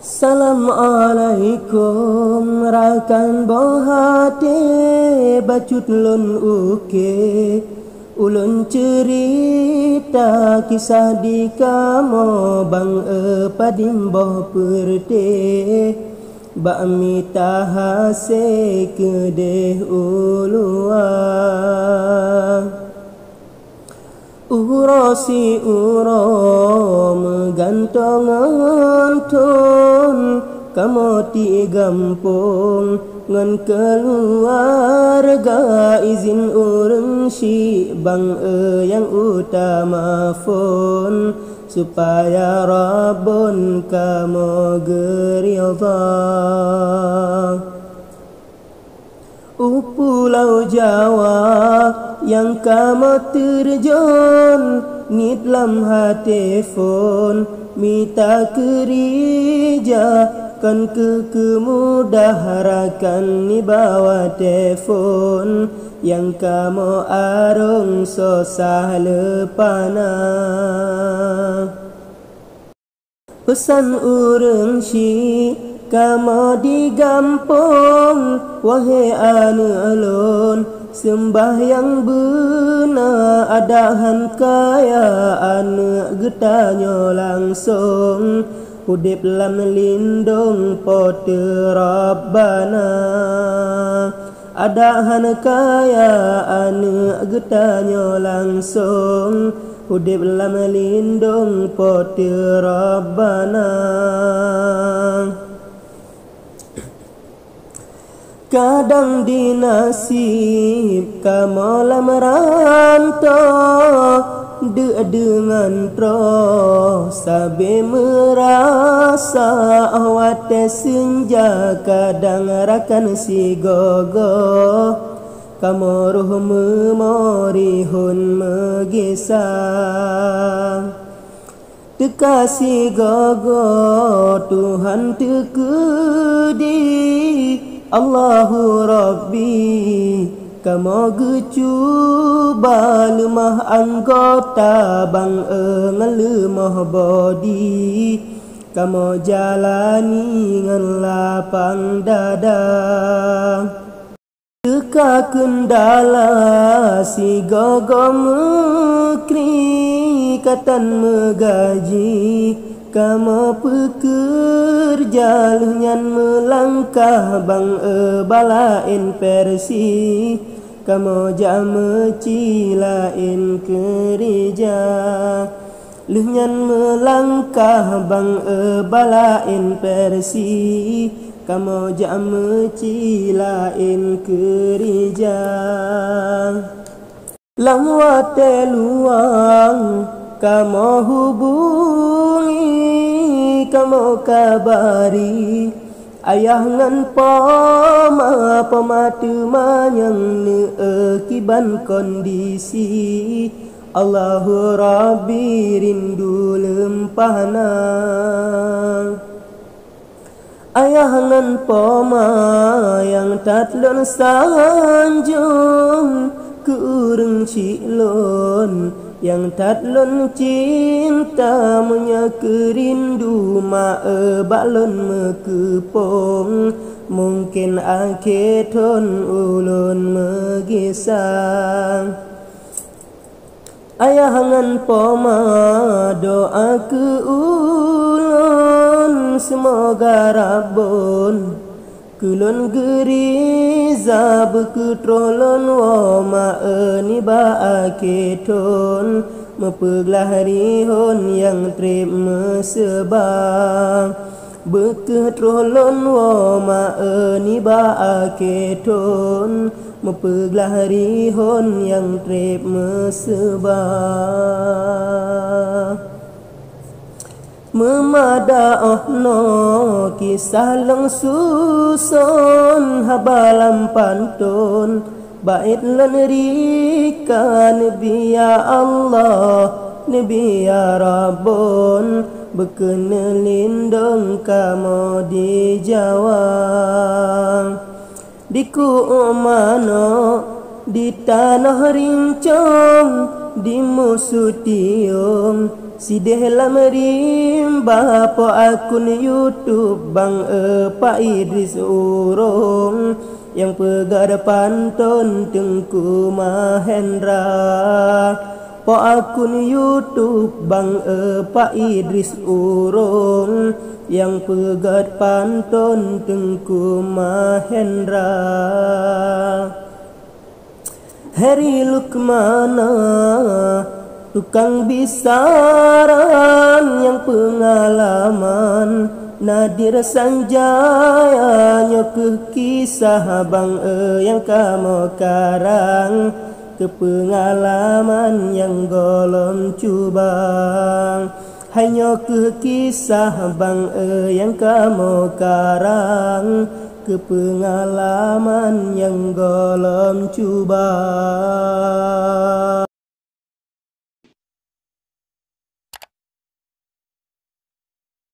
Assalamualaikum rakan bohate bacut lun uke ulun cerita kisah di kamo bang padim boh perte bak mita hase kedeh ulua urosi uro megantongan ton kamu ti gampung ngan keluarga izin urang si bang yang utama fon supaya Rabbun kamu gerilda Pulau Jawa yang kamu terjun ni dalam hati phone minta kerja kan kemudahan ni bawa telefon yang kamu arung susah lepana pesan urang si kamu di gampung wahai anu alun sembahyang benar adahan kaya anu getanya langsung udip lam lindung pote Rabbana adahan kaya anu getanya langsung udip lam lindung pote Rabbana kadang di nasib kamu lam rantau dengan tro sabe merasa awat senja kadang rakan si gogo kamu ruh memori hun megisah tekasi gogo Tuhan tekedi Allahu Rabbi kamu gecuba lemah anggota bang lemah body kamu jalani ngan lapang dada teka kendala si gogo mekri katan megaji kamu pekerja lunyan melangkah bang balain persi kamu jam cilain kerja lunyan melangkah bang balain persi kamu jam cilain kerja lamwate luang kamu hubungi kamu kabari ayah ngan pama pematu manyang ne akiban kondisi Allahu Rabbi rindu lempahna ayah ngan pama yang tatlon sanjung ke urang cilon yang tatlon cinta munya kerindu ma balon mekepong mungkin aketon ulun megisang ayah ngan poma doa ke ulun semoga Rabbun kulun geriza beketrolon wa ma'ani ba'aketon mepeglah rihon yang trip mesebang beketrolon wa ma'ani ba'aketon mepeglah rihon yang trip mesebang memadaohno kisah lang susun habalam pantun bait lan rika nabi ya Allah nabi ya Rabbun bekene lindung kamu di Jawa di ku mano di tanah rincong di musutium sideh lamrim bapo akun YouTube Bang Pak Idris Urung yang pegar pantun Tengku Mahendra. Po akun YouTube Bang Pak Idris Urung yang pegat pantun Tengku Mahendra. Heri Lukmana tukang bisaran yang pengalaman Nadir Sanjaya nyok kisah Bang yang kamu karang ke pengalaman yang golong cubang. Hanya ke kisah Bang yang kamu karang ke pengalaman yang golong cubang.